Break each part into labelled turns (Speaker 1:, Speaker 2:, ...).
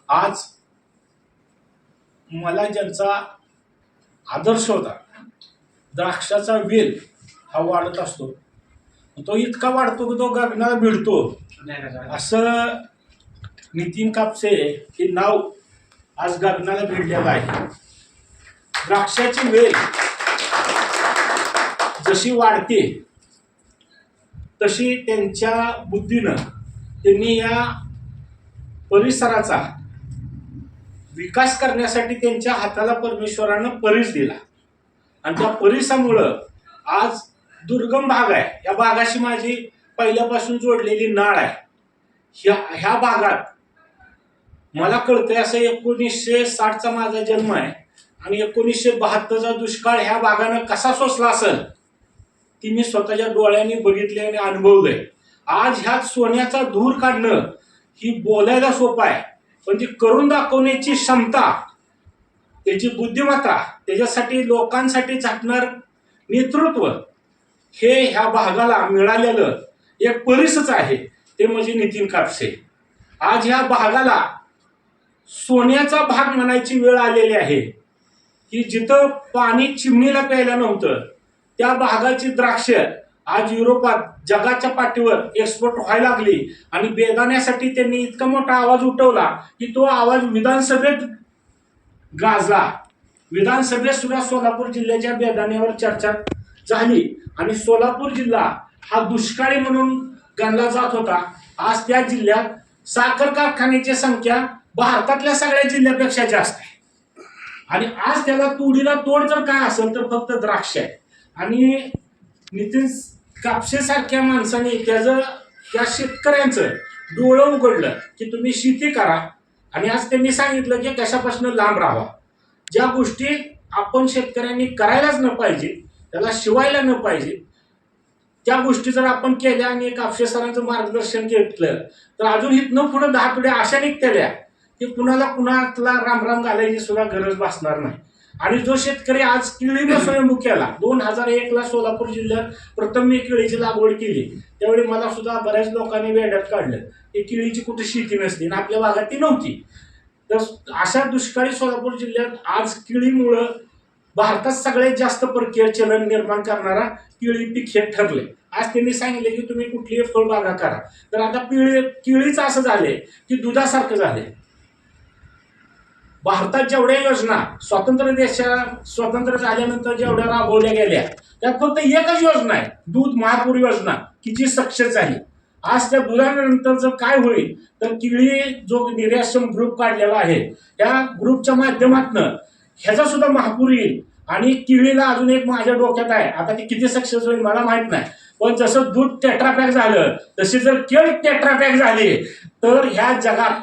Speaker 1: आज मला ज्यांचा आदर्श होता, द्राक्षाचा वेल हा वाढत असतो, तो इतका वाढतो की तो गगनाला भिडतो, असं नितीन कापसे हे नाव आज गगनाला भिडलेलं आहे. द्राक्षाची वेल जशी वाढते तशी त्यांच्या बुद्धीनं त्यांनी या परिसराचा विकास करण्यासाठी त्यांच्या हाताला परमेश्वरानं परीस दिला आणि त्या परिसामुळं आज दुर्गम भाग आहे. या भागाशी माझी पहिल्यापासून जोडलेली नाळ आहे. ह्या भागात मला कळतंय असं 1960चा माझा जन्म आहे आणि 1972चा दुष्काळ ह्या भागानं कसा सोसला असेल ती मी स्वतःच्या डोळ्यांनी बघितले आणि अनुभवलंय. आज ह्यात सोन्याचा धूर काढणं ही बोलायला सोपं आहे, पण ती करून दाखवण्याची क्षमता, त्याची बुद्धिमत्ता, त्याच्यासाठी लोकांसाठी झाकणार नेतृत्व हे ह्या भागाला मिळालेलं एक परिसच आहे, ते म्हणजे नितीन कापसे. आज ह्या भागाला सोन्याचा भाग म्हणायची वेळ आलेली आहे की जिथं पाणी चिमणीला प्यायला नव्हतं त्या भागाची द्राक्ष आज युरोपात जगाच्या पाठीवर एक्सपोर्ट व्हायला लागली आणि बेगाण्यासाठी त्यांनी इतका मोठा आवाज उठवला की तो आवाज विधानसभेत गाजला. विधानसभेत सुद्धा सोलापूर जिल्ह्याच्या बेदाण्यावर चर्चा झाली आणि सोलापूर जिल्हा हा दुष्काळी म्हणून गणला जात होता. आज त्या जिल्ह्यात साखर कारखान्याची संख्या भारतातल्या सगळ्या जिल्ह्यापेक्षा जास्त आहे आणि आज त्याला तोडीला तोड जर काय असेल तर फक्त द्राक्ष आहे. आणि नितीन कापसे सारख्या माणसाने त्या शेतकऱ्यांचं डोळं उघडलं की तुम्ही शेती करा आणि आज त्यांनी सांगितलं की कशापासून लांब राहावा. ज्या गोष्टी आपण शेतकऱ्यांनी करायलाच न पाहिजे, त्याला शिवायला न पाहिजे, त्या गोष्टी जर आपण केल्या आणि कापसे सरांचं मार्गदर्शन घेतलं तर अजून इथनं पुढे 10 पिढ्या अशा निघत्या की कुणाला रामराम घालायची सुद्धा गरज भासणार नाही. आणि जो शेतकरी आज केळीनं स्वयंभू केला, 2001ला सोलापूर जिल्ह्यात प्रथम मी केळीची लागवड केली त्यावेळी मला सुद्धा बऱ्याच लोकांनी वेड्यात काढलं की केळीची कुठे शेती नसते आणि आपल्या भागात ती नव्हती. तर अशा दुष्काळी सोलापूर जिल्ह्यात आज केळीमुळं भारतात सगळ्यात जास्त परकीय चलन निर्माण करणारा केळी पीक हे ठरले. आज त्यांनी सांगितले की तुम्ही कुठलीही फळबागा करा. तर आता केळीचं असं झाले की दुधासारखं झाले. भारतात जेवढ्या योजना स्वतंत्र झाल्यानंतर जेवढ्या राबवल्या गेल्या त्यात फक्त एकच योजना आहे, दूध महापूर योजना, की जी सक्सेस झाली. आज त्या दुधानंतर जर काय होईल तर केळी जो निर्यातक्षम ग्रुप काढलेला आहे त्या ग्रुपच्या माध्यमातून ह्याचा सुद्धा महापूर येईल. आणि केळीला अजून एक माझ्या डोक्यात आहे, आता ती किती सक्सेस होईल मला माहित नाही, पण जसं दूध टेट्रापॅक झालं तशी जर केळी टेट्रापॅक झाली तर ह्या जगात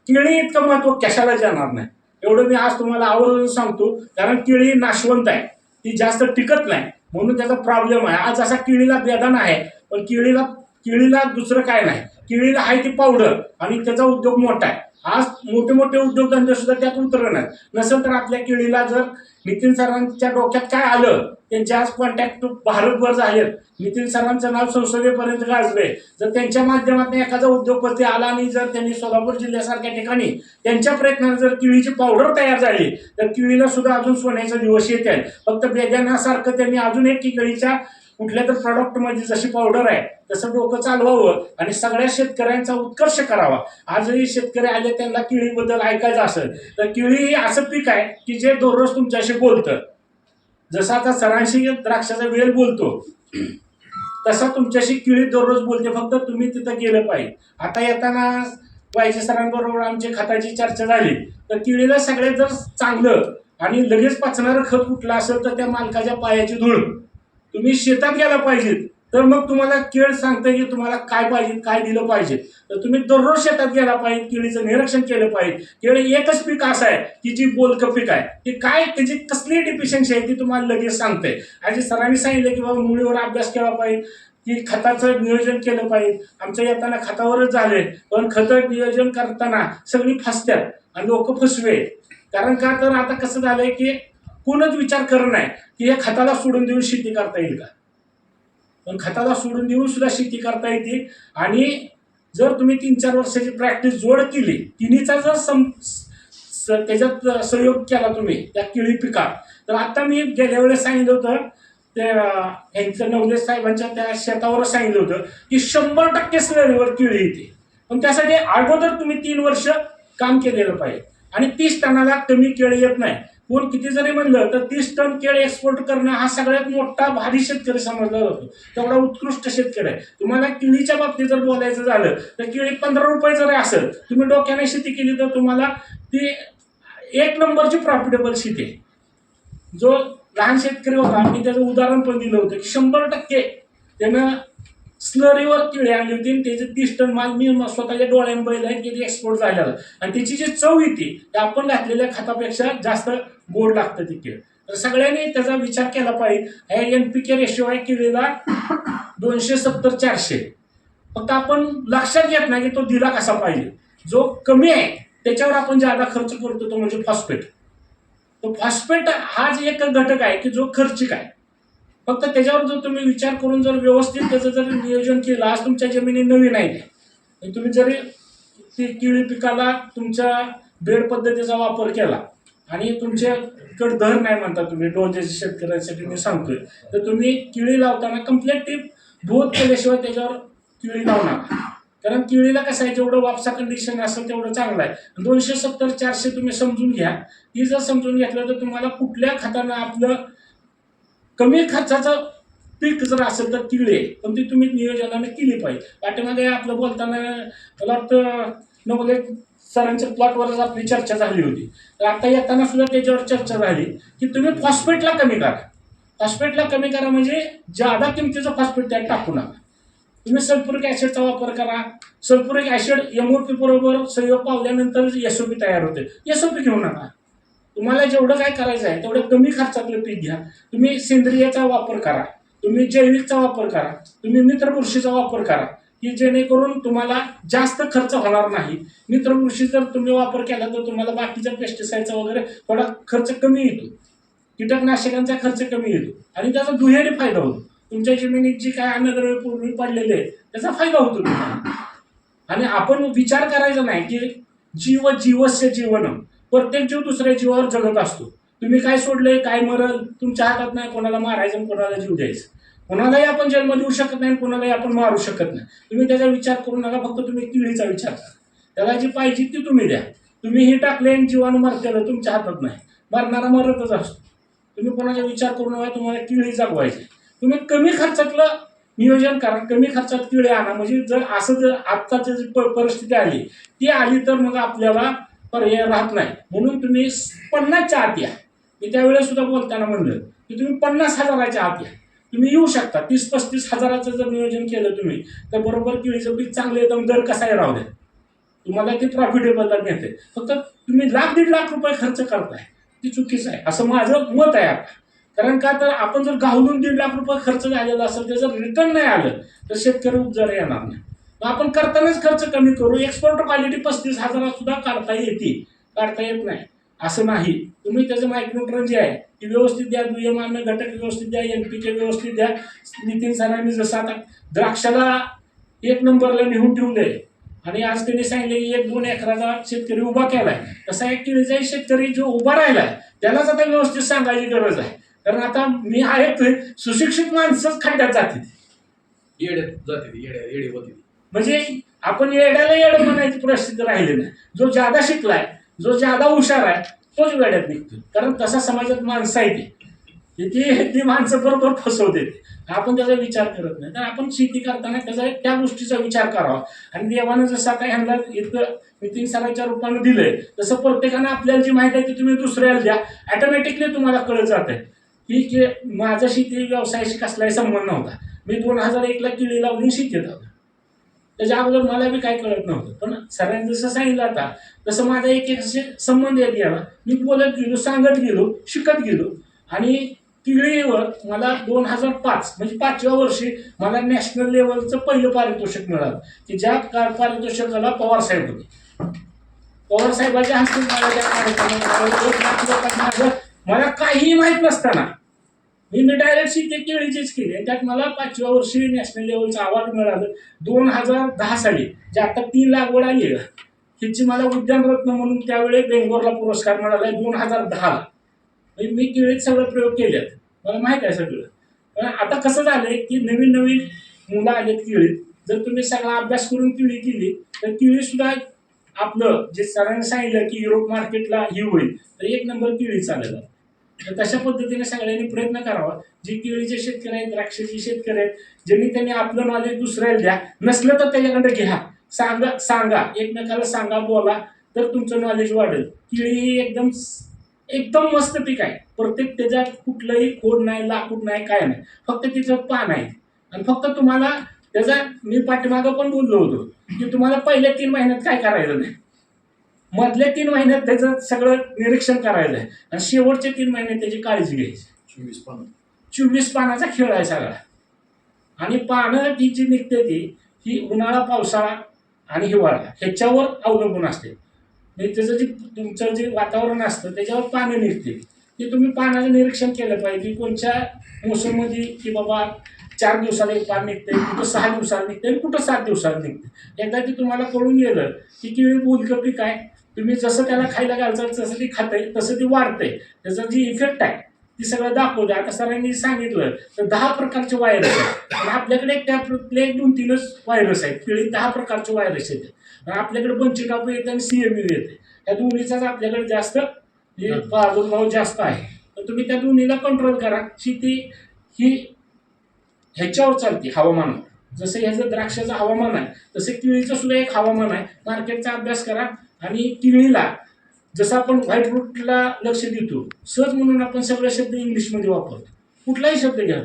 Speaker 1: केळी इतकं महत्व कशाला जाणार नाही. एवढं मी आज तुम्हाला आवर्जून सांगतो, कारण केळी नाशवंत आहे, ती जास्त टिकत नाही म्हणून त्याचा प्रॉब्लेम आहे. आज असा केळीला बेदाना आहे पण केळीला दुसरं काय नाही, केळीला आहे ती पावडर आणि त्याचा उद्योग मोठा आहे. आज मोठे मोठे उद्योगधंदे सुद्धा त्यात उतरणार नसेल तर आपल्या केळीला जर नितीन सरांच्या डोक्यात काय आलं, त्यांचे आज कॉन्टॅक्ट भारतभर झाले, नितीन सरांचं नाव संसदेपर्यंत गाजले, जर त्यांच्या माध्यमातून एखादा उद्योगपती आला आणि जर त्यांनी सोलापूर जिल्ह्यासारख्या ठिकाणी त्यांच्या प्रयत्नाने जर केळीची पावडर तयार झाली तर केळीला सुद्धा अजून सोन्याचे दिवस येत आहेत. फक्त बेदाण्यासारखं त्यांनी अजून एक केळीच्या कुठल्या तर प्रॉडक्टमध्ये जशी पावडर आहे तसं डोकं चालवावं आणि सगळ्या शेतकऱ्यांचा उत्कर्ष करावा. आजही शेतकरी आले त्यांना केळीबद्दल ऐकायचं असेल तर केळी असं पीक आहे की जे दररोज तुमच्याशी बोलतं. जसं आता सरांशी द्राक्षाचा वेल बोलतो तसा तुमच्याशी केळी दररोज बोलते, फक्त तुम्ही तिथं गेलं पाहिजे. आता येताना वायचे सरांबरोबर आमची खताची चर्चा झाली तर केळीला सगळ्यात जर चांगलं आणि लगेच पचणारं खत कुठलं असेल तर त्या मालकाच्या पायाची धूळ. तुम्ही शेतात गेला पाहिजे तर मग तुम्हाला केळ सांगते की तुम्हाला काय पाहिजे, काय दिलं पाहिजे. तर तुम्ही दररोज शेतात गेला पाहिजे, केळीचं निरीक्षण केलं पाहिजे. केळ एकच पीक असं आहे की जी बोलकं पीक आहे, की काय त्याची कसली डिफिशियन्सी आहे ती तुम्हाला लगेच सांगते. आणि सरांनी सांगितलं की बाबा मुळीवर अभ्यास केला पाहिजे, की खताचं नियोजन केलं पाहिजे. आमचं येताना खतावरच झाले, पण खतं नियोजन करताना सगळी फसतात आणि लोक फसवे. कारण का तर आता कसं झालंय की कोणच विचार करत नाही की या खताला सोडून देऊन शेती करता येईल का. पण खताला सोडून देऊन सुद्धा शेती करता येते आणि जर तुम्ही 3-4 वर्षाची प्रॅक्टिस जोड केली, तिन्हीचा जर त्याच्यात सहयोग केला तुम्ही त्या केळी पिकात, तर आता मी गेल्या वेळेस सांगितलं होतं त्या यांचं नवलेश साहेबांच्या त्या शेतावर सांगितलं होतं की 100% स्लरीवर केळी येते. पण त्यासाठी अगोदर तुम्ही 3 वर्ष काम केलेलं पाहिजे आणि 30 टनाला कमी केळी येत नाही. कोण किती जरी म्हणलं तर 30 टन केळी एक्सपोर्ट करणं हा सगळ्यात मोठा भारी शेतकरी समजला जातो, तेवढा उत्कृष्ट शेतकरी आहे. तुम्हाला केळीच्या बाबतीत जर बोलायचं झालं तर केळी 15 रुपये जरी असेल, तुम्ही डोक्याने शेती केली तर तुम्हाला ती 1 नंबरची प्रॉफिटेबल शेती आहे. जो लहान शेतकरी होता मी त्याचं उदाहरण पण दिलं होतं की 100% त्यानं स्लरीवर केळी आणली होती आणि त्याचे 30 टन माल मी स्वतःच्या डोळ्याने बघितलं की एक्सपोर्ट झालेलं आणि त्याची जी चव येते ते आपण घातलेल्या खतापेक्षा जास्त गोड लागतं ती केळ. तर सगळ्यांनी त्याचा विचार केला पाहिजे. NPK रेशो आहे केळीला 270-400. फक्त आपण लक्षात घेत नाही की तो दिला कसा पाहिजे. जो कमी आहे त्याच्यावर आपण ज्यादा खर्च करतो तो म्हणजे फॉस्फेट. तो फॉस्फेट हाच एक घटक आहे की जो खर्चिक आहे. फक्त त्याच्यावर जर तुम्ही विचार करून जर व्यवस्थित त्याचं जर नियोजन केलं, आज तुमच्या जमिनी नवीन आहे, तुम्ही जरी ती केळी पिकाला तुमच्या बेड पद्धतीचा वापर केला आणि तुमच्याकडे धर नाही म्हणता तुम्ही डोंजेच्या शेतकऱ्यांसाठी मी सांगतोय, तर तुम्ही केळी लावताना कम्प्लीटली धोत केल्याशिवाय त्याच्यावर केळी लावू नका. कारण केळीला कसं आहे, जेवढं वापसा कंडिशन असेल तेवढं चांगलं आहे. 270-400 तुम्ही समजून घ्या. ती जर समजून घेतलं तर तुम्हाला कुठल्या खतानं आपलं कमी खर्चाचं पीक जर असेल तर केळी आहे, पण ती तुम्ही नियोजनाने केली पाहिजे. पाठीमागे आपलं बोलताना मला वाटतं नवले सरांच्या प्लॉटवरच आपली चर्चा झाली होती. तर आता येताना सुद्धा त्याच्यावर चर्चा झाली की तुम्ही फॉस्फेटला कमी करा. फॉस्फेटला कमी करा म्हणजे जादा किमतीचं फॉस्फेट त्यात टाकू नका. तुम्ही सल्फ्युरिक ॲसिडचा वापर करा. सल्फ्युरिक ॲसिड MOP बरोबर सहयोग पावल्यानंतर SOP तयार होते. SOP घेऊ नका. तुम्हाला जेवढं काय करायचं आहे तेवढं कमी खर्चातलं पीक घ्या. तुम्ही सेंद्रियचा वापर करा, तुम्ही जैविकचा वापर करा, तुम्ही मित्रबुरशीचा वापर करा की जेणेकरून तुम्हाला जास्त खर्च होणार नाही. मित्रबुरशी जर तुम्ही वापर केला तर तुम्हाला बाकीच्या पेस्टिसाईडचा वगैरे थोडा खर्च कमी येतो, कीटकनाशकांचा खर्च कमी येतो आणि त्याचा दुहेरी फायदा होतो. तुमच्या जमिनीत जी काय अन्नद्रव्य पूर्वी पडलेले आहे त्याचा फायदा होतो तुम्हाला. आणि आपण विचार करायचा नाही की जीवस्य जीवनम, प्रत्येक जीव दुसऱ्या जीवावर जगत असतो. तुम्ही काय सोडले काय मरल तुमच्या हातात नाही. कोणाला मारायचं कोणाला जीव द्यायचं. कोणालाही आपण जन्म देऊ शकत नाही, कोणालाही आपण मारू शकत नाही. तुम्ही त्याचा विचार करू नका. फक्त तुम्ही केळीचा विचार करा. त्याला जी पाहिजे ती तुम्ही द्या. तुम्ही हे टाकले आणि जीवाणू मरतेलं तुमच्या हातात नाही. मरणारा मरतच असतो. तुम्ही कोणाचा विचार करू नका. तुम्हाला केळी जगवायची. तुम्ही कमी खर्चातलं नियोजन करा, कमी खर्चात केळी आणा. म्हणजे जर असं जर आत्ताची जी परिस्थिती आली ती आली तर मग आपल्याला पर्याय राहत नाही. म्हणून तुम्ही 50च्या आत या. मी त्यावेळेस सुद्धा बोलताना म्हणलं की तुम्ही 50,000च्या आत या. तुम्ही येऊ शकता. 30-35 हजाराचं जर नियोजन केलं तुम्ही तर बरोबर केळीचं पीक चांगलं एकदम दर कसाही राहू द्या, तुम्हाला ते प्रॉफिटेबल मिळते. फक्त तुम्ही 1-1.5 लाख रुपये खर्च करताय ती चुकीचं आहे असं माझं मत आहे आता. कारण का तर आपण जर घालून 1.5 लाख रुपये खर्च झालेला असेल त्याचं रिटर्न नाही आलं तर शेतकरी उपजायला येणार नाही. आपण करतानाच खर्च कमी करू. एक्सपोर्ट क्वालिटी 35,000 सुद्धा काढता येते, काढता येत नाही असं नाही. तुम्ही त्याचं मायक्रोन्यूट्रन जे आहे ती व्यवस्थित द्या, दुय्यम अन्न घटक व्यवस्थित द्या, NPK व्यवस्थित द्या. नितीन सरांनी जसं आता द्राक्षाला 1 नंबरला नेऊन ठेवलंय आणि आज त्यांनी सांगितले की 1-2 एकराचा शेतकरी उभा केलाय, तसा एक केळीचा शेतकरी जो उभा राहिलाय त्यालाच आता व्यवस्थित सांगायची गरज आहे. कारण आता मी ऐकतोय सुशिक्षित माणसंच खड्ड्यात जाते,
Speaker 2: येडे होते.
Speaker 1: म्हणजे आपण येड्याला येडं म्हणायची परिस्थिती राहिली नाही. जो ज्यादा शिकलाय, जो ज्यादा हुशार आहे तोच वेड्यात निघतो. कारण तसा समाजात माणसं आहे ती माणसं बरोबर फसवते. आपण त्याचा विचार करत नाही. तर आपण शेती करताना त्याचा त्या गोष्टीचा विचार करावा. आणि देवानं जसं आता ह्यांना इथं नितीन सरांच्या रूपानं दिलंय तसं प्रत्येकानं आपल्याला जी माहिती आहे ती तुम्ही दुसऱ्याला द्या. ऑटोमॅटिकली तुम्हाला कळत जात आहे की माझा शेती व्यवसायाशी कसलाही संबंध नव्हता. मी 2001ला केळी लावून शेतीत आलो. त्याच्या अगोदर मला बी काय कळत नव्हतं. पण सरांनी जसं सांगितलं आता तसं माझा एक संबंध येत गेला. मी बोलत गेलो, सांगत गेलो, शिकत गेलो आणि केळीवर मला 2005 म्हणजे 5व्या वर्षी मला नॅशनल लेवलचं पहिलं पारितोषिक मिळालं की ज्या पारितोषिकाला पवार साहेब होते. पवार साहेबांच्या हस्ते मला त्या कार्यक्रमात मला काहीही माहीत नसताना मी डायरेक्ट शेती केळीचीच केली आणि त्यात मला 5व्या वर्षी नॅशनल लेवलचं अवॉर्ड मिळालं 2010 साली, जे आता 3 लागवड आली आहे हिची मला उद्यान रत्न म्हणून त्यावेळी बेंगलोरला पुरस्कार मिळाला 2010ला. मी केळीत सगळं प्रयोग केलेत, मला माहित आहे सगळं. पण आता कसं झालंय की नवीन नवीन मुलं आलेत केळीत. जर तुम्ही सगळा अभ्यास करून केळी केली तर केळी सुद्धा आपलं जे सरांनी सांगितलं की युरोप मार्केटला ही होईल तर 1 नंबर केळी चालेल. तर तशा पद्धतीने सगळ्यांनी प्रयत्न करावा. जे केळीचे शेतकरी आहेत, द्राक्षाचे शेतकरी आहेत, ज्यांनी त्यांनी आपलं नॉलेज दुसऱ्याला द्या, नसलं तर त्याच्याकडे घ्या, सांगा एकमेकाला सांगा, बोला, तर तुमचं नॉलेज वाढेल. केळी ही एकदम एकदम मस्त पीक आहे. प्रत्येक त्याच्यात कुठलंही खोड नाही, लाकूड नाही, काय नाही, फक्त तिचं पान आहे. आणि फक्त तुम्हाला त्याचा, मी पाठीमागं पण बोललो होतो की तुम्हाला पहिल्या 3 महिन्यात काय करायचं नाही, मधल्या 3 महिन्यात त्याचं सगळं निरीक्षण करायचं आहे आणि शेवटचे 3 महिने त्याची काळजी घ्यायची. 24 पानाचा खेळ आहे सगळा. आणि पानं ती जी निघते ती ही उन्हाळा, पावसाळा आणि हिवाळा ह्याच्यावर अवलंबून असते. म्हणजे त्याचं जे तुमचं जे वातावरण असतं त्याच्यावर पानं निघते. ते तुम्ही पानाचं निरीक्षण केलं पाहिजे की कोणत्या मोसममध्ये की बाबा 4 दिवसाला एक पान निघते, कुठं 6 दिवसाला निघते आणि कुठं 7 दिवसाला निघते. एकदा ते तुम्हाला कळून गेलं की केळी बोलकं पीक आहे, तुम्ही जसं त्याला खायला घालचाल तसं ती खाते, तसं ती वाढते, त्याचा जी इफेक्ट आहे ती सगळं दाखवते. आता सरांनी सांगितलं तर 10 प्रकारचे व्हायरस आहेत आणि आपल्याकडे त्यातले 2-3च व्हायरस आहेत. केळीत 10 प्रकारचे व्हायरस येते आणि आपल्याकडे पंचटापू येते आणि CMU येते. या दोन्हीचाच आपल्याकडे जास्त प्रादुर्भाव जास्त आहे. तर तुम्ही त्या दोन्हीला कंट्रोल करा. शेती ही ह्याच्यावर चालते, हवामानावर. जसं ह्याचं द्राक्षाचं हवामान आहे तसं केळीचं सुद्धा एक हवामान आहे. मार्केटचा अभ्यास करा आणि केळीला जसं आपण व्हाईट फ्रूटला लक्ष देतो, सहज म्हणून आपण सगळे शब्द इंग्लिशमध्ये वापरतो. कुठलाही शब्द घ्या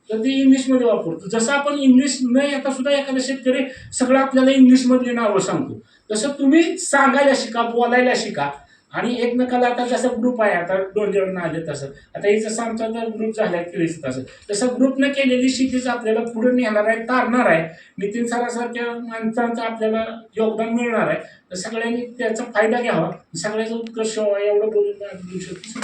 Speaker 1: तर ते इंग्लिशमध्ये वापरतो. जसं आपण इंग्लिश न येता सुद्धा एखादा शेतकरी सगळं आपल्याला इंग्लिशमधली नावं सांगतो, तसं तुम्ही सांगायला शिका, बोलायला शिका. आणि एकमेकाला आता जसं ग्रुप आहे, आता 2 जण आले तसं, आता हे जसं आमचा ग्रुप झाला आहे केळीचं, तसं ग्रुपनं केलेली शेतीच आपल्याला पुढे नेणार आहे, तारणार आहे. नितीन सरासारख्या माणसांचं आपल्याला योगदान मिळणार आहे. तर सगळ्यांनी त्याचा फायदा घ्यावा, सगळ्याचा उत्कर्ष व्हावा, एवढं बोलून देऊ शकतो.